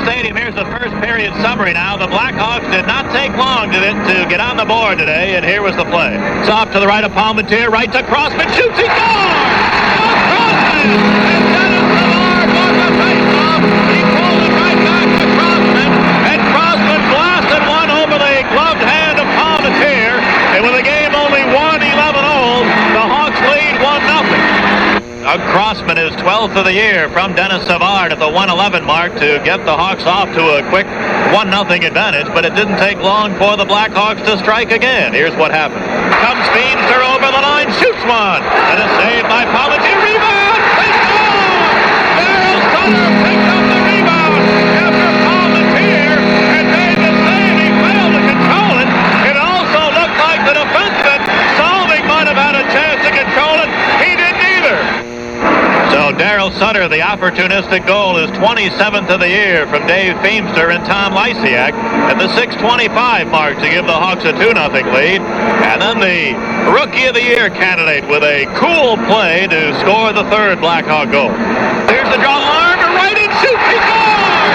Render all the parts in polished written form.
Stadium. Here's the first period summary now. The Blackhawks did not take long to get on the board today, and here was the play. It's off to the right of Palmentier, right to Crossman, shoots, he scores! Crossman! And Dennis Savard won the face-off. He pulled it right back to Crossman, and Crossman blasted one over the gloved hand of Palmentier, and with the game only 1-11-0, the Hawks lead 1-0. Doug Crossman is 12th of the year from Dennis Savard at the 1:11 mark to get the Hawks off to a quick 1-0 advantage, but it didn't take long for the Blackhawks to strike again. Here's what happened. Comes Feimster over the line, shoots one, and a save by Palmentier. Rebound! They score! Daryl Sutter picked up the rebound after Palmentier had made the save. He failed to control it. It also looked like the defenseman, Solving, might have had a chance to control it. He didn't either. So Daryl Sutter, the opportunistic goal, is 27th of the year from Dave Feimster and Tom Lysiak at the 6:25 mark to give the Hawks a 2-0 lead. And then the Rookie of the Year candidate with a cool play to score the third Blackhawk goal. Here's the draw, Larmer, right in, shoots, he scores!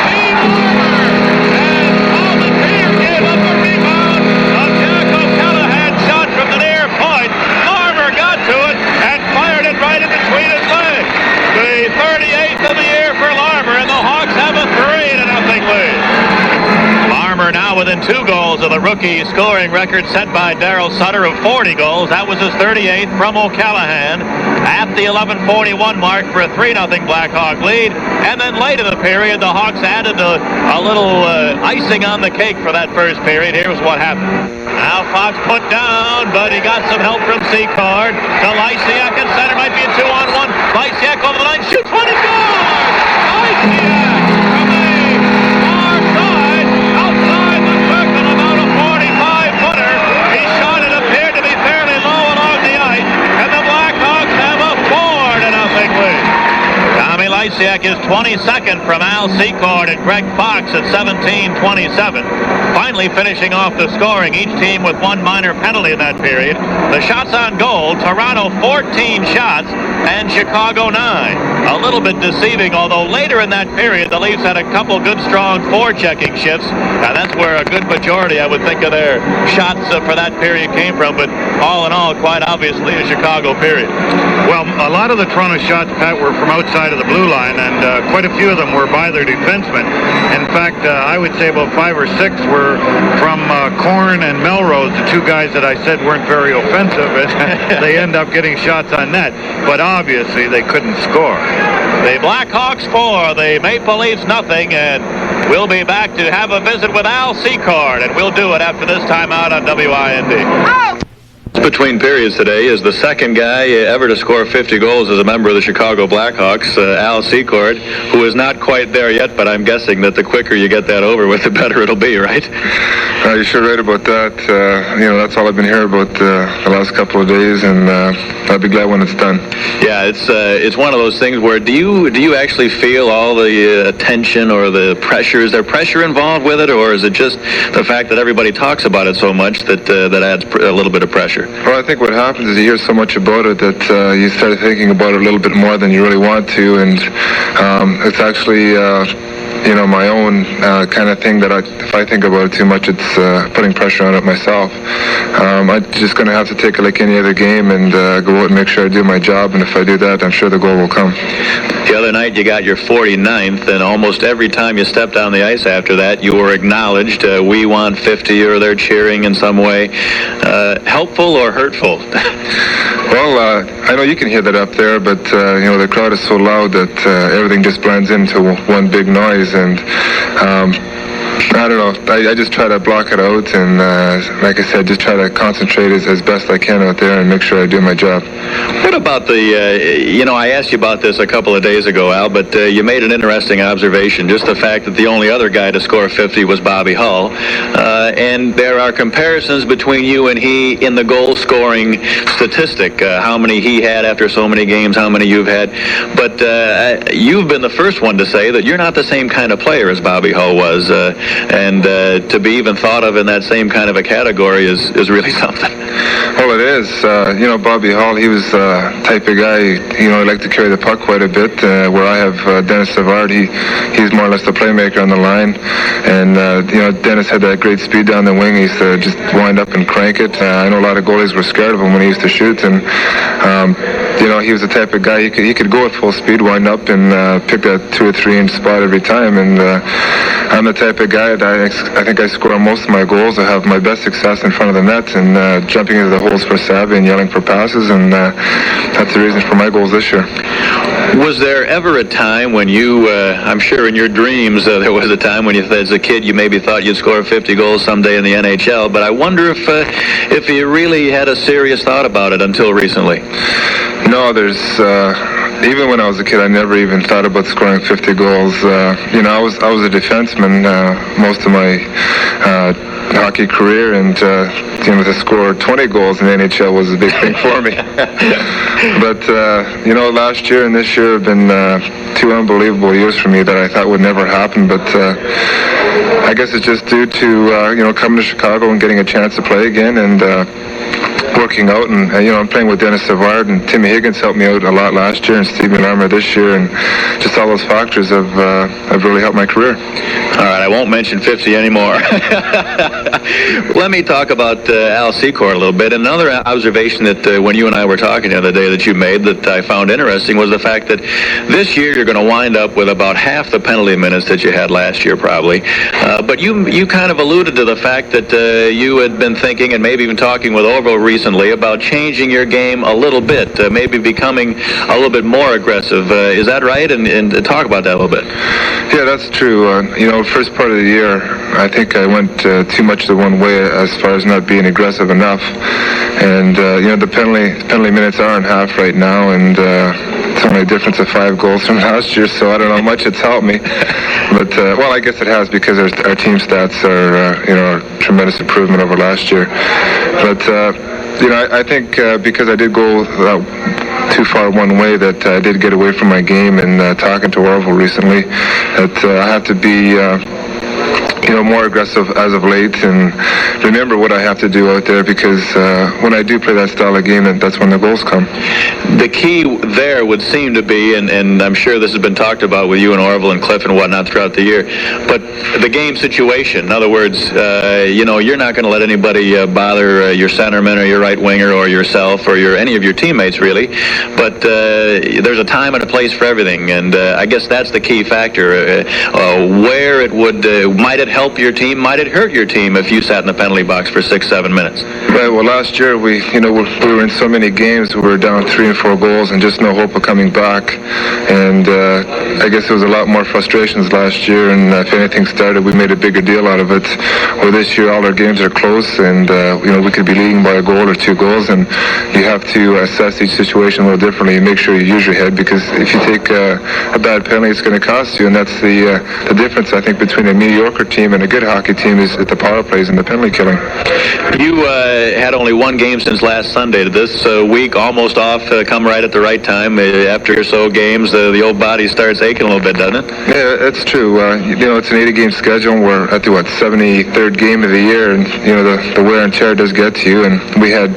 Steve Larmer! And Palmentier gave up a rebound. A Jack O'Callaghan shot from the near point. Larmer got to it and fired it right in between his legs. The 38th of the year for Larmer, and the Hawks have a 3-0 lead. Larmer now within 2 goals of the rookie scoring record set by Daryl Sutter of 40 goals. That was his 38th from O'Callaghan at the 11:41 mark for a 3-0 Blackhawk lead. And then late in the period, the Hawks added a little icing on the cake for that first period. Here's what happened. Now Fox put down, but he got some help from Secord. To Lysiak at center, might be a 2-on-1. Lysiak over the line, shoots one, he scores! Lysiak from the far side, outside the circle, about a 45-footer. He shot it, appeared to be fairly low along the ice, and the Blackhawks have a 4-0 lead. Tommy Lysiak is 22nd from Al Secord and Greg Fox at 17-27. Finally finishing off the scoring, each team with 1 minor penalty in that period. The shots on goal, Toronto 14 shots and Chicago 9. A little bit deceiving, although later in that period, the Leafs had a couple good, strong forechecking shifts, and that's where a good majority, I would think, of their shots for that period came from. But all in all, quite obviously, a Chicago period. Well, a lot of the Toronto shots, Pat, were from outside of the blue line, and quite a few of them were by their defensemen. In fact, I would say about 5 or 6 were from Korn and Melrose, the 2 guys that I said weren't very offensive, and they end up getting shots on net. But obviously, they couldn't score. The Blackhawks 4, the Maple Leafs nothing, and we'll be back to have a visit with Al Secord, and we'll do it after this time out on WIND. Oh! Between periods today is the second guy ever to score 50 goals as a member of the Chicago Blackhawks, Al Secord, who is not quite there yet, but I'm guessing that the quicker you get that over with, the better it'll be, right? You're sure right about that. That's all I've been hearing about the last couple of days, and I'll be glad when it's done. Yeah, it's one of those things where do you actually feel all the attention or the pressure? Is there pressure involved with it, or is it just the fact that everybody talks about it so much that adds a little bit of pressure? Well, I think what happens is you hear so much about it that you start thinking about it a little bit more than you really want to, and it's actually my own kind of thing that if I think about it too much, it's putting pressure on it myself. I'm just going to have to take it like any other game and go out and make sure I do my job, and if I do that, I'm sure the goal will come. The other night you got your 49th, and almost every time you stepped on the ice after that, you were acknowledged. We want 50, or they're cheering in some way. Helpful or hurtful? Well, I know you can hear that up there, but the crowd is so loud that everything just blends into one big noise, and I don't know. I just try to block it out, and like I said, just try to concentrate as best I can out there and make sure I do my job. What about I asked you about this a couple of days ago, Al, but you made an interesting observation, just the fact that the only other guy to score 50 was Bobby Hull, and there are comparisons between you and he in the goal-scoring statistic, how many he had after so many games, how many you've had, but you've been the first one to say that you're not the same kind of player as Bobby Hull was. and to be even thought of in that same kind of a category is really something. Well, it is. Bobby Hall, he was the type of guy, he liked to carry the puck quite a bit, where I have Dennis Savard. He's more or less the playmaker on the line. And, Dennis had that great speed down the wing. He used to just wind up and crank it. I know a lot of goalies were scared of him when he used to shoot. And, he was the type of guy, he could go at full speed, wind up, and pick that 2 or 3 inch spot every time. And I'm the type of guy that I think I score most of my goals. I have my best success in front of the net and jumping into the holes for savvy and yelling for passes, and that's the reason for my goals this year. Was there ever a time when you, I'm sure in your dreams, there was a time when you, as a kid, you maybe thought you'd score 50 goals someday in the NHL, but I wonder if you really had a serious thought about it until recently? No, even when I was a kid, I never even thought about scoring 50 goals. I was a defenseman most of my hockey career, and to score 20 goals in the NHL was a big thing for me. But last year and this year have been 2 unbelievable years for me that I thought would never happen. But I guess it's just due to coming to Chicago and getting a chance to play again, and working out, and I'm playing with Dennis Savard, and Timmy Higgins helped me out a lot last year, and Steve Millarmer this year, and just all those factors have really helped my career. All right, I won't mention 50 anymore. Let me talk about Al Secord a little bit. Another observation that when you and I were talking the other day that you made that I found interesting was the fact that this year you're going to wind up with about half the penalty minutes that you had last year, probably. But you kind of alluded to the fact that you had been thinking and maybe even talking with Orville recently about changing your game a little bit, maybe becoming a little bit more aggressive. Is that right? And talk about that a little bit. Yeah, that's true. First part of the year, I think I went too much the one way as far as not being aggressive enough. And, the penalty minutes are in half right now, and it's only a difference of 5 goals from last year, so I don't know how much it's helped me. But, I guess it has, because our team stats are, a tremendous improvement over last year. But, I think because I did go too far one way, that I did get away from my game, and talking to Orville recently, that I have to be more aggressive as of late, and remember what I have to do out there, because when I do play that style of game, that's when the goals come. The key there would seem to be, and I'm sure this has been talked about with you and Orville and Cliff and whatnot throughout the year, but the game situation. In other words, you're not going to let anybody bother your centerman or your right winger or yourself or any of your teammates, really, but there's a time and a place for everything, and I guess that's the key factor. Where it would, might it help your team? Might it hurt your team if you sat in the penalty box for 6-7 minutes? Right. Well, last year we were in so many games. We were down 3 and 4 goals and just no hope of coming back. And I guess there was a lot more frustrations last year. And if anything started, we made a bigger deal out of it. Well, this year all our games are close, and we could be leading by a goal or 2 goals, and you have to assess each situation a little differently and make sure you use your head, because if you take a bad penalty, it's going to cost you, and that's the difference, I think, between a mediocre team and a good hockey team is at the power plays and the penalty killing. You had only 1 game since last Sunday. Did this week almost off come right at the right time? After so games, the old body starts aching a little bit, doesn't it? Yeah, it's true. It's an 80-game schedule. We're at the 73rd game of the year, and the wear and tear does get to you. And we had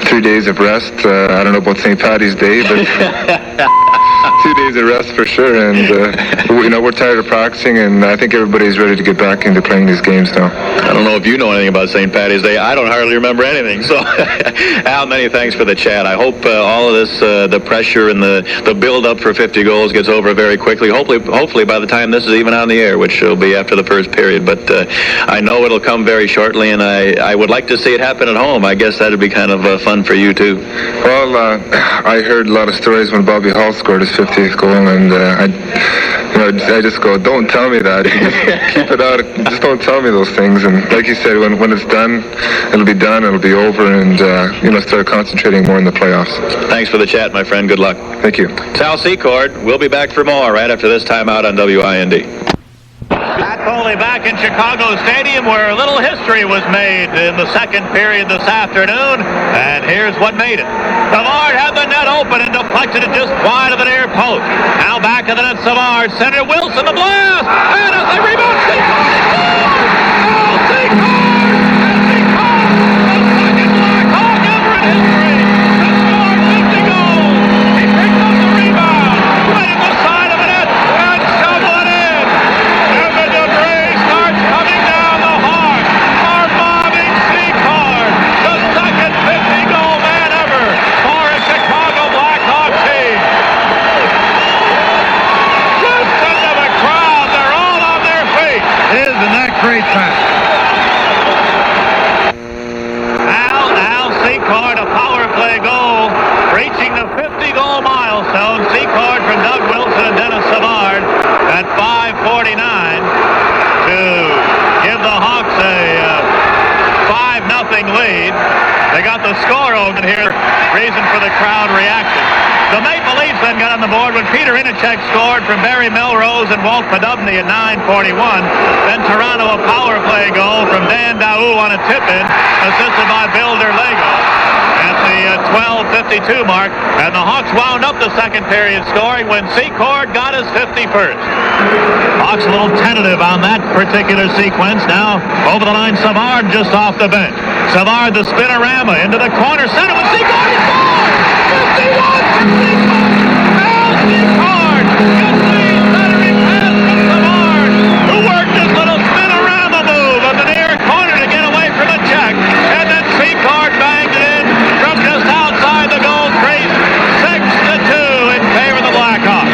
3 days of rest. I don't know about St. Paddy's Day, but 2 days of rest for sure. And we're tired of practicing, and I think everybody's ready to get back into playing these games now. I don't know if you know anything about St. Paddy's Day. I don't hardly remember anything. So, Al, many thanks for the chat. I hope all of this, the pressure and the build-up for 50 goals gets over very quickly. Hopefully by the time this is even on the air, which will be after the first period. But I know it'll come very shortly, and I would like to see it happen at home. I guess that would be kind of fun for you, too. Well, I heard a lot of stories when Bobby Hall scored his 50th goal, and I just go, don't tell me that. Just keep it out. Just don't tell me those things. And like you said, when it's done, it'll be done. It'll be over, and start concentrating more in the playoffs. Thanks for the chat, my friend. Good luck. Thank you. It's Al Secord. We'll be back for more right after this timeout on WIND. Pat Foley back in Chicago Stadium, where a little history was made in the second period this afternoon, and here's what made it. Savard had the net open and deflected it just wide of the near post. Now back of the net, Savard, center Wilson, the blast, and as they rebound, Secord scores! Oh, Secord! And Secord, the second Blackhawk ever in history to score 50 goals. He picked up the rebound, right in the side of the net, and shoveled it in. And the debris starts coming down the heart. Our mobbing Secord, the second 50-goal man ever for a Chicago Blackhawk team. Listen to the crowd. They're all on their feet. Isn't that great, Pat? Al Secord, a power play goal, reaching the 50-goal milestone. Secord from Doug Wilson and Dennis Savard at 5:49 to give the Hawks a 5-0 lead. They got the score open here, reason for the crowd reaction. The Maple Leafs then got on the board when Peter Inachek scored from Barry Melrose and Walt Podubny at 9:41. Then Toronto, a power play goal from Dan Daou on a tip-in, assisted by Bill Derlego at the 12:52 mark. And the Hawks wound up the second period scoring when Secord got his 51st. Hawks a little tentative on that particular sequence. Now over the line, Savard just off the bench. Savard, the spinorama into the corner center with Secord. He scores! 51 for Secord! Al Secord gets the centering pass from Savard, who worked his little spinorama move at the near corner to get away from a check. And then Secord banged it in from just outside the goal crease. 6-2 in favor of the Blackhawks.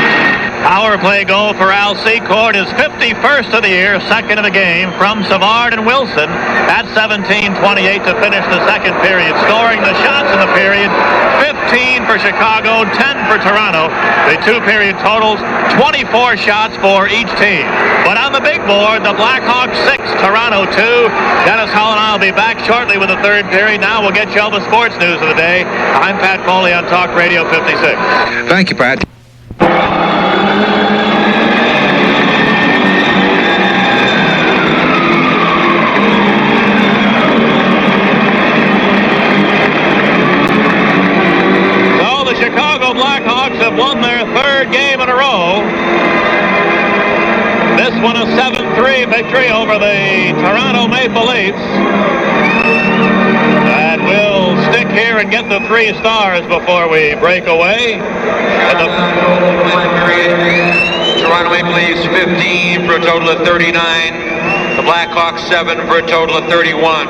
Power play goal for Al Secord, his 51st of the year, second of the game from Savard and Wilson at 17:28 to finish the second period. Scoring the shots in the period, 15 for Chicago, 10 for Toronto. The two-period totals, 24 shots for each team. But on the big board, the Blackhawks 6, Toronto 2. Dennis Hull and I will be back shortly with the third period. Now we'll get you all the sports news of the day. I'm Pat Foley on Talk Radio 56. Thank you, Pat. Chicago Blackhawks have won their third game in a row. This one a 7-3 victory over the Toronto Maple Leafs. And we'll stick here and get the 3 stars before we break away. Toronto Maple Leafs 15 for a total of 39. The Blackhawks 7 for a total of 31.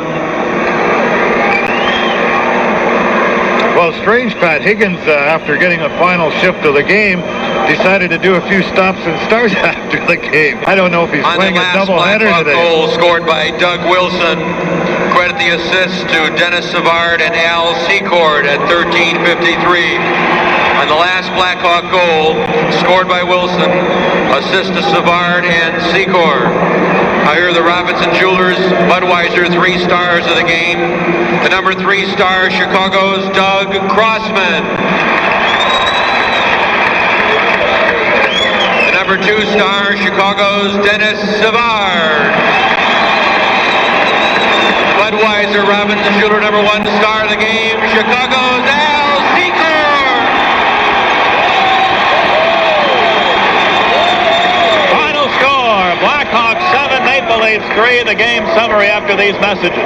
Well, strange, Pat. Higgins, after getting a final shift of the game, decided to do a few stops and starts after the game. I don't know if he's playing a doubleheader today. Goal scored by Doug Wilson. Credit the assist to Dennis Savard and Al Secord at 13:53. On the last Blackhawk goal, scored by Wilson, assist to Savard and Secord. Now here are the Robinson Jewelers Budweiser 3 stars of the game. The number 3 star, Chicago's Doug Crossman. The number 2 star, Chicago's Dennis Savard. Budweiser Robinson Jeweler number 1 star of the game, Chicago's Al Secord. Final score, Blackhawks 7, Maple Leafs 3. The game summary after these messages.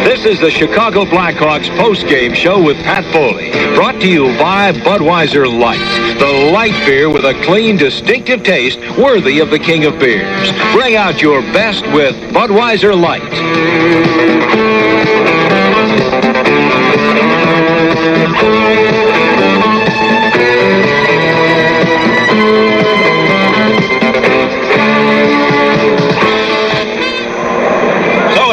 This is the Chicago Blackhawks post-game show with Pat Foley. Brought to you by Budweiser Light, the light beer with a clean, distinctive taste worthy of the king of beers. Bring out your best with Budweiser Light.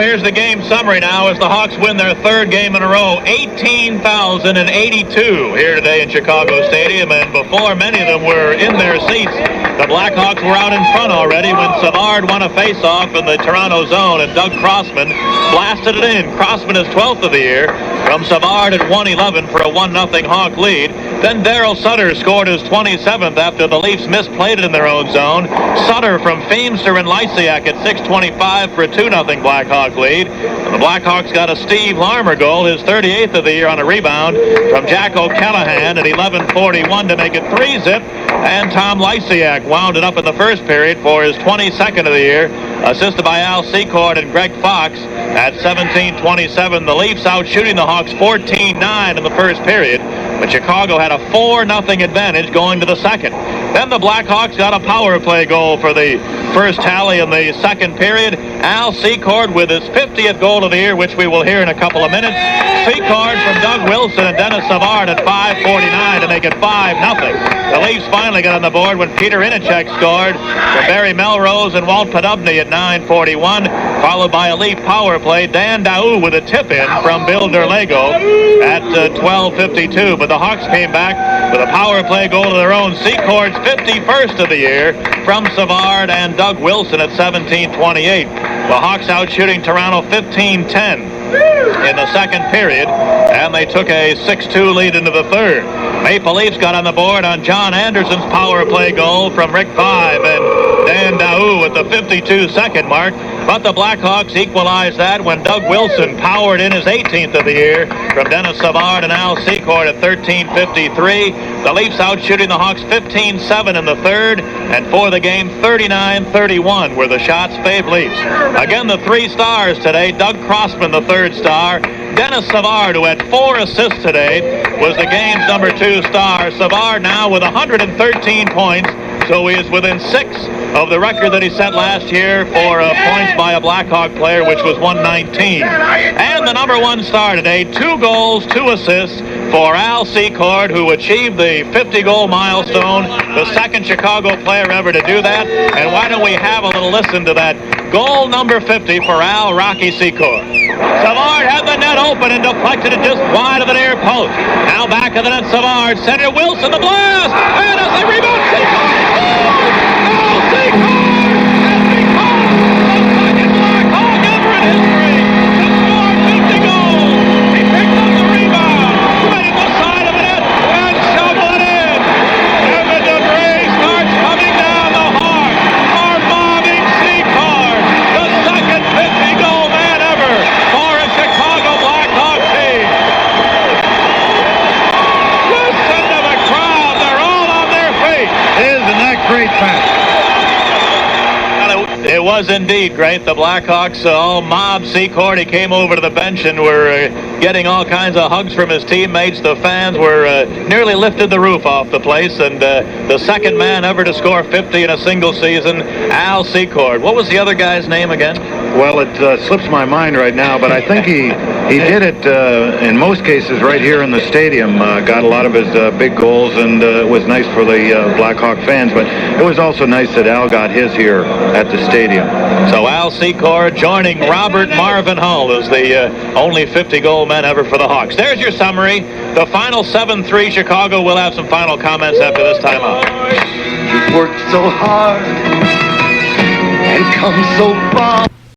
Here's the game summary now as the Hawks win their third game in a row. 18,082 here today in Chicago Stadium, and before many of them were in their seats, the Blackhawks were out in front already when Savard won a face-off in the Toronto zone and Doug Crossman blasted it in. Crossman is 12th of the year from Savard at 1:11 for a 1-0 Hawk lead. Then Darryl Sutter scored his 27th after the Leafs misplayed it in their own zone. Sutter from Feimster and Lysiak at 6:25 for a 2-0 Blackhawk lead. And the Blackhawks got a Steve Larmer goal, his 38th of the year, on a rebound from Jack O'Callahan at 11:41 to make it 3-zip. And Tom Lysiak wound it up in the first period for his 22nd of the year, assisted by Al Secord and Greg Fox at 17:27. The Leafs out shooting the Hawks 14-9 in the first period, but Chicago had a 4-0 advantage going to the second. Then the Blackhawks got a power play goal for the first tally in the second period. Al Secord with his 50th goal of the year, which we will hear in a couple of minutes. Secord from Doug Wilson and Dennis Savard at 5:49 to make it 5-0. The Leafs finally got on the board when Peter Inachek scored from Barry Melrose and Walt Podubny at 9:41, followed by a Leaf power play. Dan Daou with a tip-in from Bill Derlego at 12:52. But the Hawks came back with a power play goal of their own. Secord's 51st of the year from Savard and Doug Wilson at 17:28. The Hawks out shooting Toronto 15-10 in the second period, and they took a 6-2 lead into the third. Maple Leafs got on the board on John Anderson's power play goal from Rick Five and Dan Daou at the 52-second mark, but the Blackhawks equalized that when Doug Wilson powered in his 18th of the year from Dennis Savard and Al Secord at 13:53. The Leafs out shooting the Hawks 15-7 in the third, and for the game 39-31 were the shots favored Leafs. Again, the three stars today: Doug Crossman, the third star. Dennis Savard, who had 4 assists today, was the game's number 2 star. Savard now with 113 points, so he is within 6 of the record that he set last year for points by a Blackhawk player, which was 119. And the number 1 star today, 2 goals, 2 assists for Al Secord, who achieved the 50-goal milestone, the second Chicago player ever to do that. And why don't we have a little listen to that goal number 50 for Al Rocky Secord. Savard had the net open and deflected it just wide of the near post. Now back of the net, Savard, center Wilson, the blast, and as they rebound, Secord! Al Secord! It was indeed great. The Blackhawks all mobbed Secord. He came over to the bench and were getting all kinds of hugs from his teammates. The fans were nearly lifted the roof off the place. And the second man ever to score 50 in a single season, Al Secord. What was the other guy's name again? Well, it slips my mind right now, but I think he did it in most cases right here in the stadium. Got a lot of his big goals, and it was nice for the Blackhawk fans. But it was also nice that Al got his here at the stadium. So Al Secord joining Robert Marvin Hull as the only 50-goal man ever for the Hawks. There's your summary. The final 7-3 Chicago. Will have some final comments after this timeout. You've worked so hard and come so far.